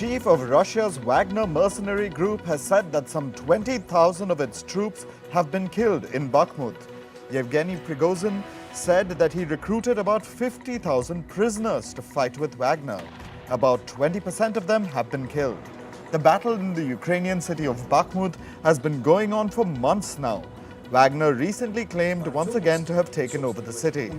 chief of Russia's Wagner mercenary group has said that some 20,000 of its troops have been killed in Bakhmut. Yevgeny Prigozhin said that he recruited about 50,000 prisoners to fight with Wagner. About 20% of them have been killed. The battle in the Ukrainian city of Bakhmut has been going on for months now. Wagner recently claimed once again to have taken over the city.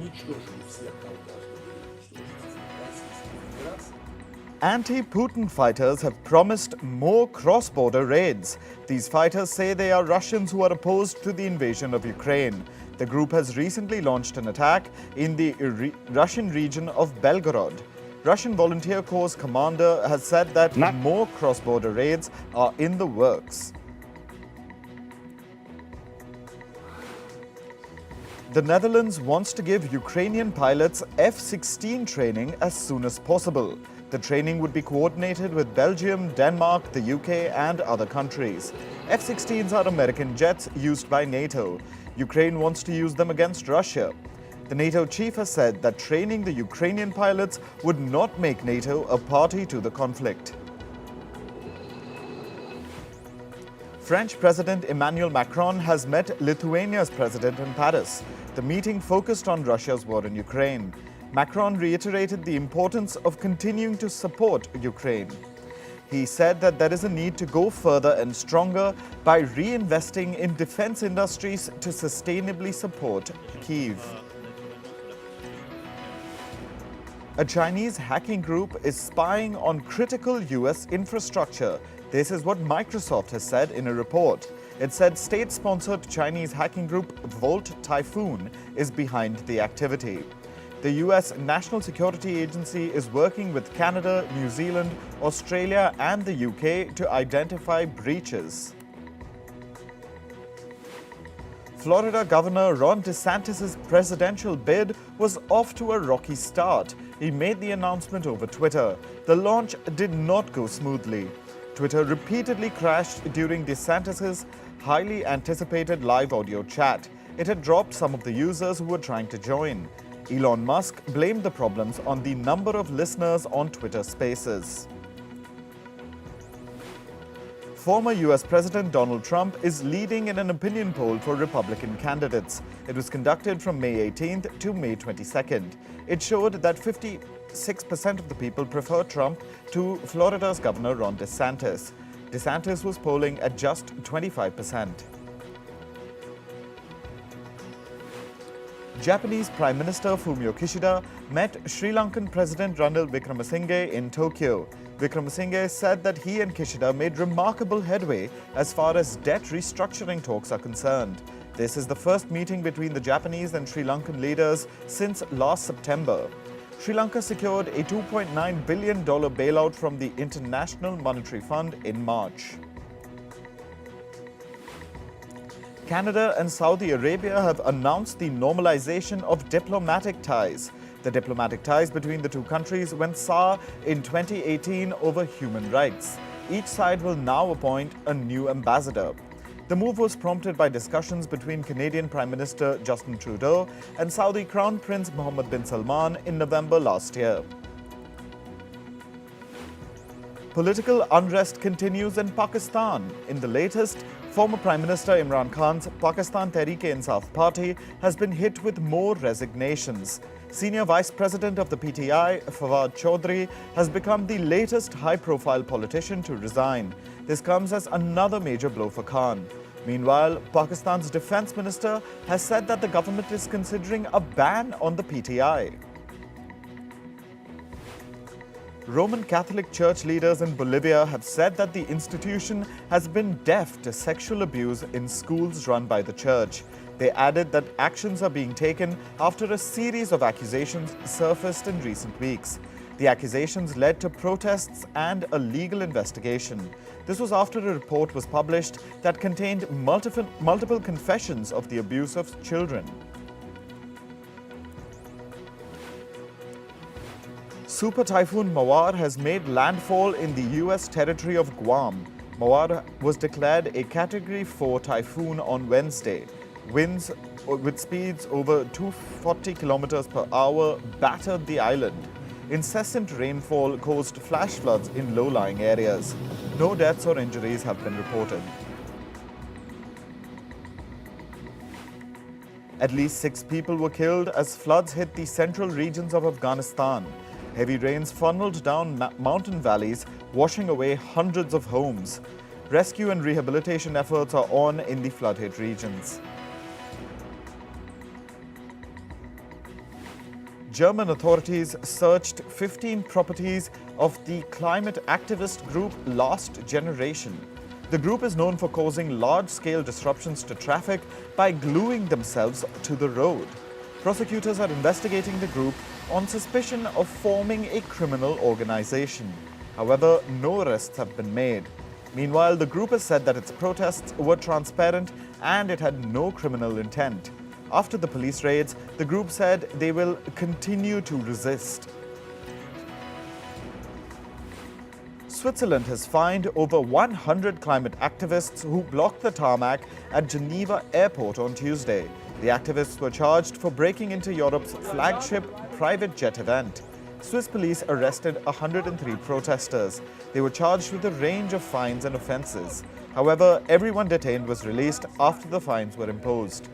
Anti-Putin fighters have promised more cross-border raids. These fighters say they are Russians who are opposed to the invasion of Ukraine. The group has recently launched an attack in the Russian region of Belgorod. Russian Volunteer Corps commander has said that more cross-border raids are in the works. The Netherlands wants to give Ukrainian pilots F-16 training as soon as possible. The training would be coordinated with Belgium, Denmark, the UK and other countries. F-16s are American jets used by NATO. Ukraine wants to use them against Russia. The NATO chief has said that training the Ukrainian pilots would not make NATO a party to the conflict. French President Emmanuel Macron has met Lithuania's president in Paris. The meeting focused on Russia's war in Ukraine. Macron reiterated the importance of continuing to support Ukraine. He said that there is a need to go further and stronger by reinvesting in defense industries to sustainably support Kyiv. A Chinese hacking group is spying on critical US infrastructure. This is what Microsoft has said in a report. It said state-sponsored Chinese hacking group Volt Typhoon is behind the activity. The US National Security Agency is working with Canada, New Zealand, Australia and the UK to identify breaches. Florida Governor Ron DeSantis' presidential bid was off to a rocky start. He made the announcement over Twitter. The launch did not go smoothly. Twitter repeatedly crashed during DeSantis' highly anticipated live audio chat. It had dropped some of the users who were trying to join. Elon Musk blamed the problems on the number of listeners on Twitter Spaces. Former US President Donald Trump is leading in an opinion poll for Republican candidates. It was conducted from May 18th to May 22nd. It showed that 56% of the people prefer Trump to Florida's Governor Ron DeSantis. DeSantis was polling at just 25%. Japanese Prime Minister Fumio Kishida met Sri Lankan President Ranil Wickremesinghe in Tokyo. Wickremesinghe said that he and Kishida made remarkable headway as far as debt restructuring talks are concerned. This is the first meeting between the Japanese and Sri Lankan leaders since last September. Sri Lanka secured a $2.9 billion bailout from the International Monetary Fund in March. Canada and Saudi Arabia have announced the normalization of diplomatic ties. The diplomatic ties between the two countries went sour in 2018 over human rights. Each side will now appoint a new ambassador. The move was prompted by discussions between Canadian Prime Minister Justin Trudeau and Saudi Crown Prince Mohammed bin Salman in November last year. Political unrest continues in Pakistan. In the latest, former Prime Minister Imran Khan's Pakistan Tehreek-e-Insaf party has been hit with more resignations. Senior Vice President of the PTI, Fawad Chaudhry, has become the latest high-profile politician to resign. This comes as another major blow for Khan. Meanwhile, Pakistan's Defence Minister has said that the government is considering a ban on the PTI. Roman Catholic Church leaders in Bolivia have said that the institution has been deaf to sexual abuse in schools run by the church. They added that actions are being taken after a series of accusations surfaced in recent weeks. The accusations led to protests and a legal investigation. This was after a report was published that contained multiple confessions of the abuse of children. Super Typhoon Mawar has made landfall in the US territory of Guam. Mawar was declared a Category 4 typhoon on Wednesday. Winds with speeds over 240 kilometers per hour battered the island. Incessant rainfall caused flash floods in low-lying areas. No deaths or injuries have been reported. At least 6 people were killed as floods hit the central regions of Afghanistan. Heavy rains funneled down mountain valleys, washing away hundreds of homes. Rescue and rehabilitation efforts are on in the flood-hit regions. German authorities searched 15 properties of the climate activist group Last Generation. The group is known for causing large-scale disruptions to traffic by gluing themselves to the road. Prosecutors are investigating the group on suspicion of forming a criminal organization. However, no arrests have been made. Meanwhile, the group has said that its protests were transparent and it had no criminal intent. After the police raids, the group said they will continue to resist. Switzerland has fined over 100 climate activists who blocked the tarmac at Geneva Airport on Tuesday. The activists were charged for breaking into Europe's flagship private jet event. Swiss police arrested 103 protesters. They were charged with a range of fines and offences. However, everyone detained was released after the fines were imposed.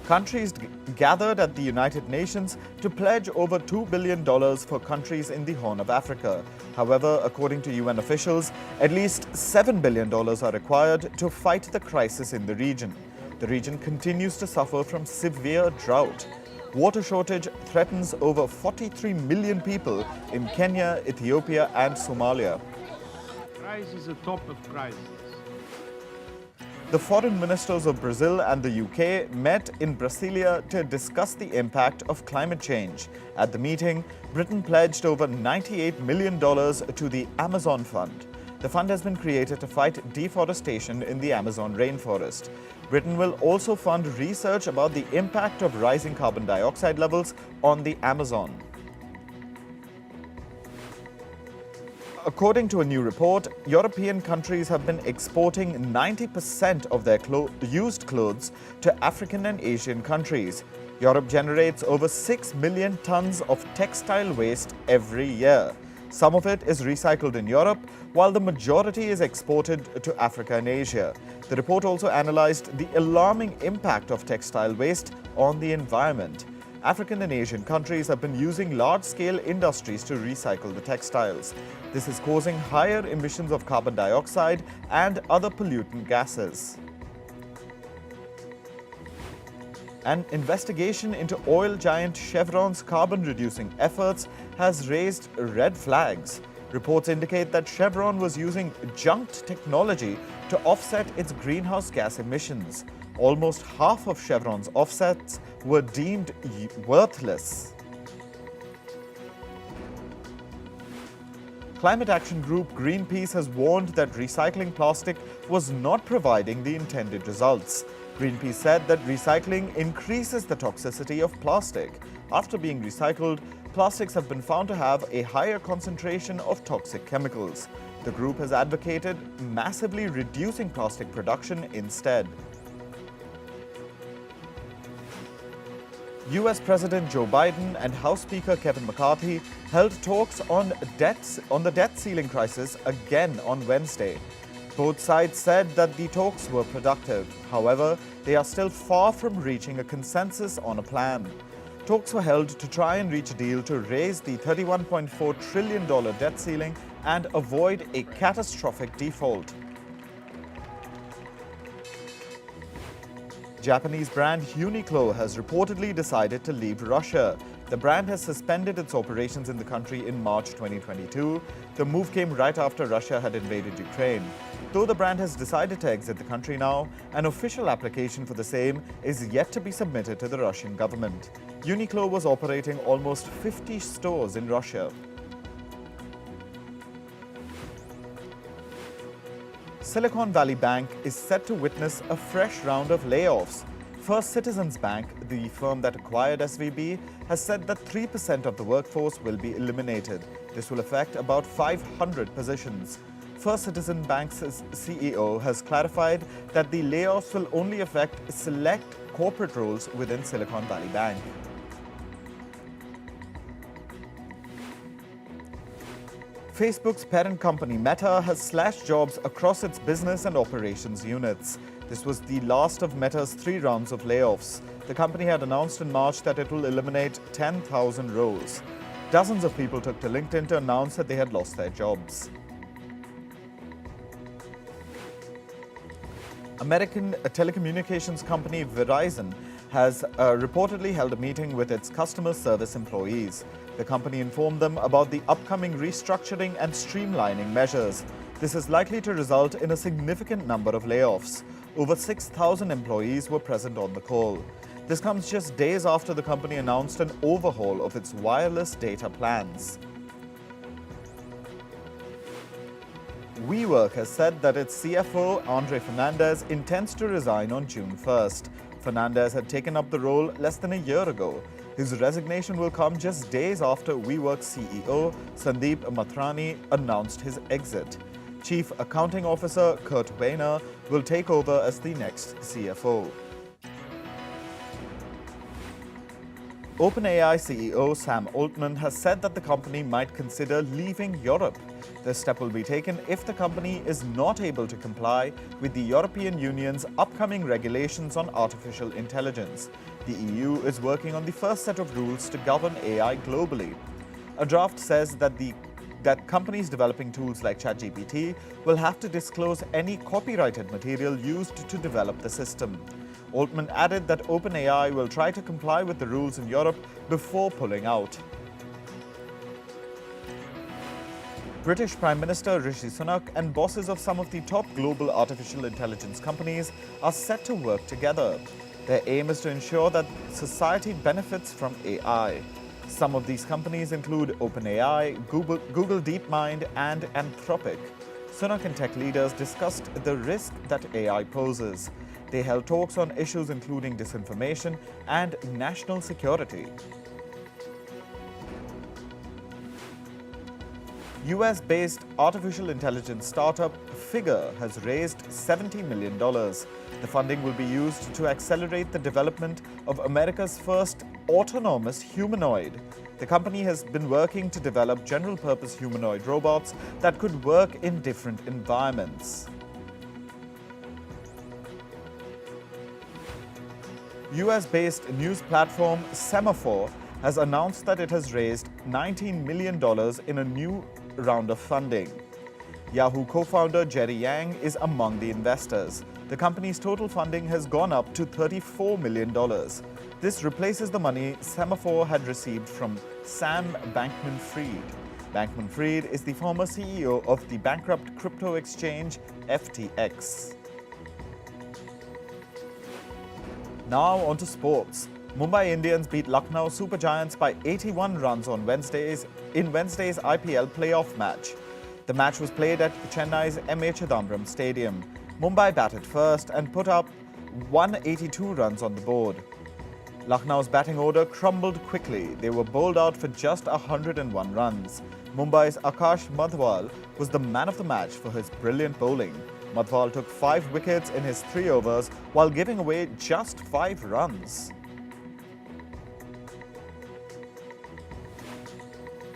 Countries gathered at the United Nations to pledge over $2 billion for countries in the Horn of Africa. However, according to UN officials, at least $7 billion are required to fight the crisis in the region. The region continues to suffer from severe drought. Water shortage threatens over 43 million people in Kenya, Ethiopia, and Somalia. Crisis is a top of crises. The foreign ministers of Brazil and the UK met in Brasilia to discuss the impact of climate change. At the meeting, Britain pledged over $98 million to the Amazon Fund. The fund has been created to fight deforestation in the Amazon rainforest. Britain will also fund research about the impact of rising carbon dioxide levels on the Amazon. According to a new report, European countries have been exporting 90% of their used clothes to African and Asian countries. Europe generates over 6 million tons of textile waste every year. Some of it is recycled in Europe, while the majority is exported to Africa and Asia. The report also analyzed the alarming impact of textile waste on the environment. African and Asian countries have been using large-scale industries to recycle the textiles. This is causing higher emissions of carbon dioxide and other pollutant gases. An investigation into oil giant Chevron's carbon-reducing efforts has raised red flags. Reports indicate that Chevron was using junked technology to offset its greenhouse gas emissions. Almost half of Chevron's offsets were deemed worthless. Climate action group Greenpeace has warned that recycling plastic was not providing the intended results. Greenpeace said that recycling increases the toxicity of plastic. After being recycled, plastics have been found to have a higher concentration of toxic chemicals. The group has advocated massively reducing plastic production instead. US President Joe Biden and House Speaker Kevin McCarthy held talks on the debt ceiling crisis again on Wednesday. Both sides said that the talks were productive. However, they are still far from reaching a consensus on a plan. Talks were held to try and reach a deal to raise the $31.4 trillion debt ceiling and avoid a catastrophic default. Japanese brand Uniqlo has reportedly decided to leave Russia. The brand has suspended its operations in the country in March 2022. The move came right after Russia had invaded Ukraine. Though the brand has decided to exit the country now, an official application for the same is yet to be submitted to the Russian government. Uniqlo was operating almost 50 stores in Russia. Silicon Valley Bank is set to witness a fresh round of layoffs. First Citizens Bank, the firm that acquired SVB, has said that 3% of the workforce will be eliminated. This will affect about 500 positions. First Citizens Bank's CEO has clarified that the layoffs will only affect select corporate roles within Silicon Valley Bank. Facebook's parent company Meta has slashed jobs across its business and operations units. This was the last of Meta's 3 rounds of layoffs. The company had announced in March that it will eliminate 10,000 roles. Dozens of people took to LinkedIn to announce that they had lost their jobs. American telecommunications company Verizon has reportedly held a meeting with its customer service employees. The company informed them about the upcoming restructuring and streamlining measures. This is likely to result in a significant number of layoffs. Over 6,000 employees were present on the call. This comes just days after the company announced an overhaul of its wireless data plans. WeWork has said that its CFO, Andre Fernandez, intends to resign on June 1st. Fernandez had taken up the role less than a year ago. His resignation will come just days after WeWork's CEO, Sandeep Mathrani, announced his exit. Chief Accounting Officer Kurt Wagner will take over as the next CFO. OpenAI CEO Sam Altman has said that the company might consider leaving Europe. This step will be taken if the company is not able to comply with the European Union's upcoming regulations on artificial intelligence. The EU is working on the first set of rules to govern AI globally. A draft says that companies developing tools like ChatGPT will have to disclose any copyrighted material used to develop the system. Altman added that OpenAI will try to comply with the rules in Europe before pulling out. British Prime Minister Rishi Sunak and bosses of some of the top global artificial intelligence companies are set to work together. Their aim is to ensure that society benefits from AI. Some of these companies include OpenAI, Google DeepMind, and Anthropic. Sunak and tech leaders discussed the risk that AI poses. They held talks on issues including disinformation and national security. US-based artificial intelligence startup Figure has raised $70 million. The funding will be used to accelerate the development of America's first autonomous humanoid. The company has been working to develop general-purpose humanoid robots that could work in different environments. US-based news platform Semaphore has announced that it has raised $19 million in a new round of funding. Yahoo co-founder Jerry Yang is among the investors. The company's total funding has gone up to $34 million. This replaces the money Semaphore had received from Sam Bankman-Fried. Bankman-Fried is the former CEO of the bankrupt crypto exchange FTX. Now on to sports. Mumbai Indians beat Lucknow Super Giants by 81 runs on Wednesday's IPL playoff match. The match was played at Chennai's M.A. Chidambaram Stadium. Mumbai batted first and put up 182 runs on the board. Lucknow's batting order crumbled quickly. They were bowled out for just 101 runs. Mumbai's Akash Madhwal was the man of the match for his brilliant bowling. Madhwal took 5 wickets in his 3 overs while giving away just 5 runs.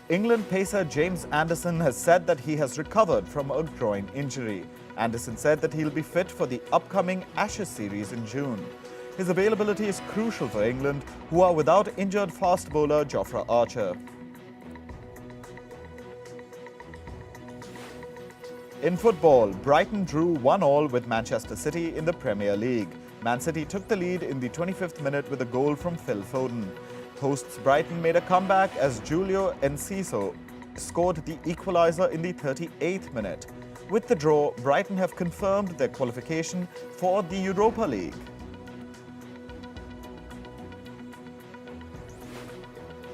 England pacer James Anderson has said that he has recovered from a groin injury. Anderson said that he'll be fit for the upcoming Ashes series in June. His availability is crucial for England, who are without injured fast bowler Jofra Archer. In football, Brighton drew 1-1 with Manchester City in the Premier League. Man City took the lead in the 25th minute with a goal from Phil Foden. Hosts Brighton made a comeback as Julio Enciso scored the equaliser in the 38th minute. With the draw, Brighton have confirmed their qualification for the Europa League.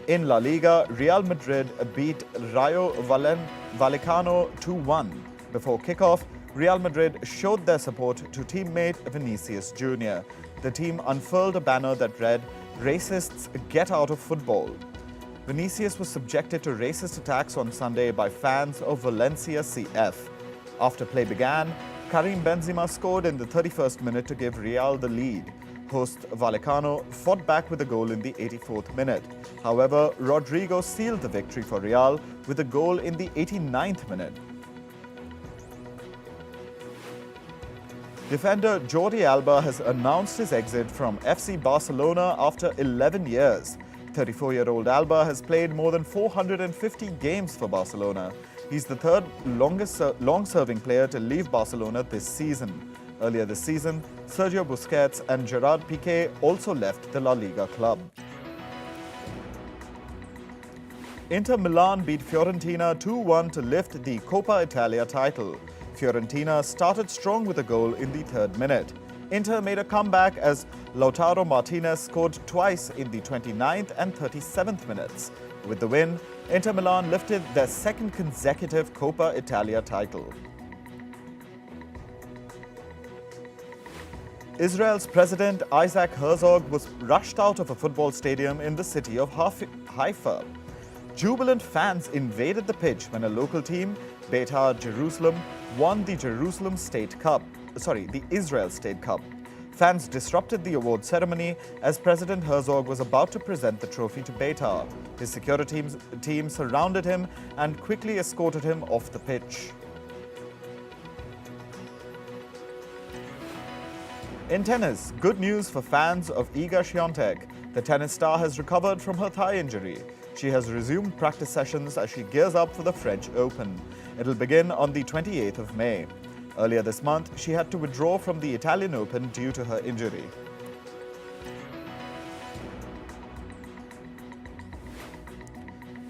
In La Liga, Real Madrid beat Rayo Vallecano 2-1. Before kickoff, Real Madrid showed their support to teammate Vinicius Jr. The team unfurled a banner that read, "Racists, get out of football." Vinicius was subjected to racist attacks on Sunday by fans of Valencia CF. After play began, Karim Benzema scored in the 31st minute to give Real the lead. Host Vallecano fought back with a goal in the 84th minute. However, Rodrigo sealed the victory for Real with a goal in the 89th minute. Defender Jordi Alba has announced his exit from FC Barcelona after 11 years. 34-year-old Alba has played more than 450 games for Barcelona. He's the third long-serving player to leave Barcelona this season. Earlier this season, Sergio Busquets and Gerard Piqué also left the La Liga club. Inter Milan beat Fiorentina 2-1 to lift the Coppa Italia title. Fiorentina started strong with a goal in the third minute. Inter made a comeback as Lautaro Martinez scored twice in the 29th and 37th minutes. With the win, Inter Milan lifted their second consecutive Coppa Italia title. Israel's President Isaac Herzog was rushed out of a football stadium in the city of Haifa. Jubilant fans invaded the pitch when a local team, Beitar Jerusalem, won the Israel State Cup. Fans disrupted the award ceremony as President Herzog was about to present the trophy to Beitar. His security team surrounded him and quickly escorted him off the pitch. In tennis, good news for fans of Iga Świątek. The tennis star has recovered from her thigh injury. She has resumed practice sessions as she gears up for the French Open. It'll begin on the 28th of May. Earlier this month, she had to withdraw from the Italian Open due to her injury.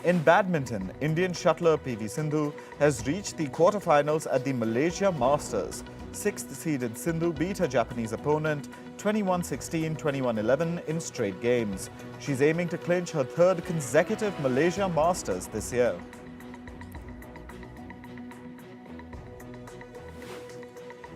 In badminton, Indian shuttler PV Sindhu has reached the quarterfinals at the Malaysia Masters. Sixth-seeded Sindhu beat her Japanese opponent 21-16, 21-11 in straight games. She's aiming to clinch her third consecutive Malaysia Masters this year.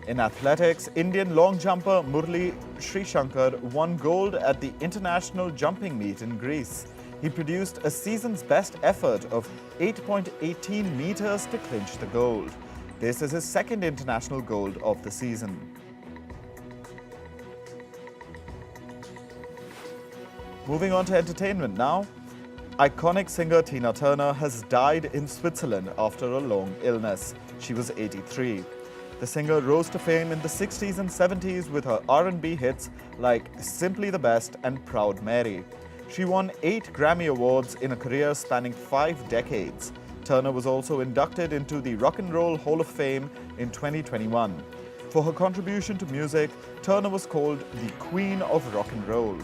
In athletics, Indian long jumper Murli Srishankar won gold at the International Jumping Meet in Greece. He produced a season's best effort of 8.18 meters to clinch the gold. This is his second international gold of the season. Moving on to entertainment now. Iconic singer Tina Turner has died in Switzerland after a long illness. She was 83. The singer rose to fame in the 60s and 70s with her R&B hits like Simply the Best and Proud Mary. She won 8 Grammy Awards in a career spanning 5 decades. Turner was also inducted into the Rock and Roll Hall of Fame in 2021. For her contribution to music, Turner was called the Queen of Rock and Roll.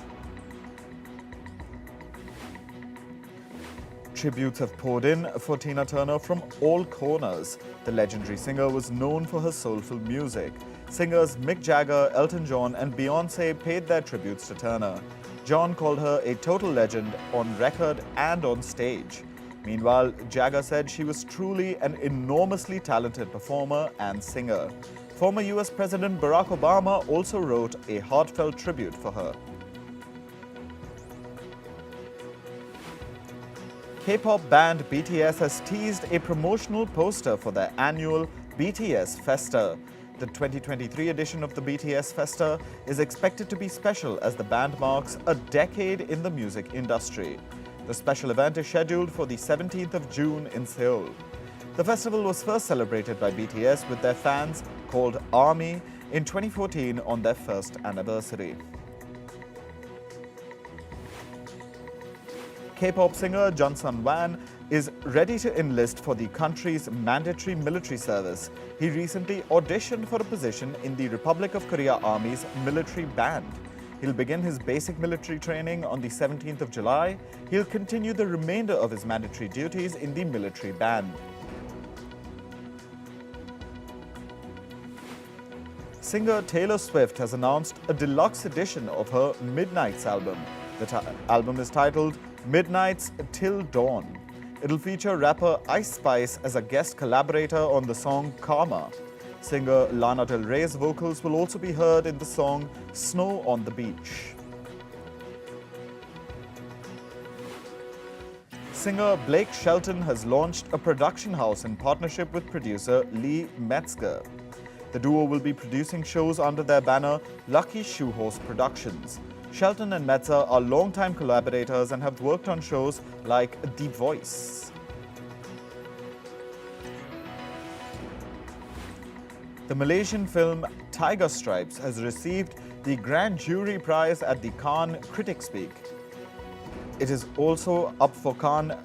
Tributes have poured in for Tina Turner from all corners. The legendary singer was known for her soulful music. Singers Mick Jagger, Elton John and Beyoncé paid their tributes to Turner. John called her a total legend on record and on stage. Meanwhile, Jagger said she was truly an enormously talented performer and singer. Former US President Barack Obama also wrote a heartfelt tribute for her. K-pop band BTS has teased a promotional poster for their annual BTS Festa. The 2023 edition of the BTS Festa is expected to be special as the band marks a decade in the music industry. The special event is scheduled for the 17th of June in Seoul. The festival was first celebrated by BTS with their fans called ARMY in 2014 on their first anniversary. K-pop singer Jungsun Wan is ready to enlist for the country's mandatory military service. He recently auditioned for a position in the Republic of Korea Army's military band. He'll begin his basic military training on the 17th of July. He'll continue the remainder of his mandatory duties in the military band. Singer Taylor Swift has announced a deluxe edition of her Midnights album. The album is titled Midnights Till Dawn. It'll feature rapper Ice Spice as a guest collaborator on the song Karma. Singer Lana Del Rey's vocals will also be heard in the song Snow on the Beach. Singer Blake Shelton has launched a production house in partnership with producer Lee Metzger. The duo will be producing shows under their banner Lucky Shoehorse Productions. Shelton and Metzer are longtime collaborators and have worked on shows like The Voice. The Malaysian film Tiger Stripes has received the Grand Jury Prize at the Cannes Critics Week. It is also up for Cannes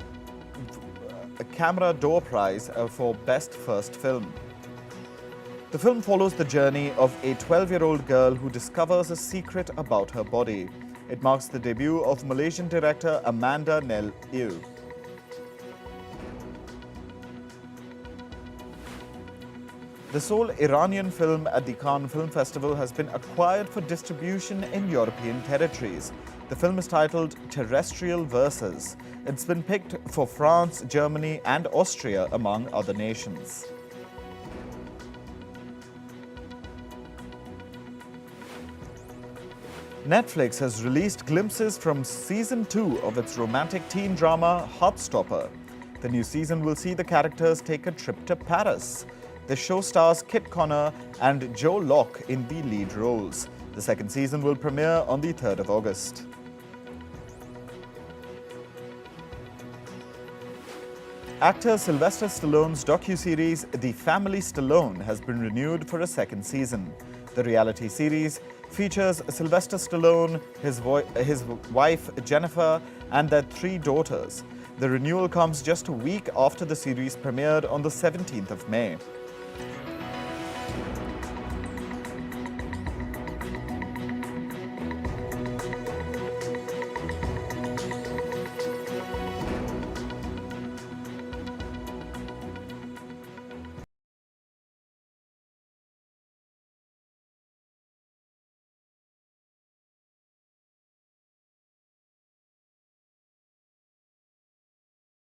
Camera d'Or Prize for Best First Film. The film follows the journey of a 12-year-old girl who discovers a secret about her body. It marks the debut of Malaysian director Amanda Nell Ewe. The sole Iranian film at the Cannes Film Festival has been acquired for distribution in European territories. The film is titled Terrestrial Verses. It's been picked for France, Germany, and Austria, among other nations. Netflix has released glimpses from Season 2 of its romantic teen drama Heartstopper. The new season will see the characters take a trip to Paris. The show stars Kit Connor and Joe Locke in the lead roles. The second season will premiere on the 3rd of August. Actor Sylvester Stallone's docuseries The Family Stallone has been renewed for a second season. The reality series features Sylvester Stallone, his wife Jennifer, and their 3 daughters. The renewal comes just a week after the series premiered on the 17th of May.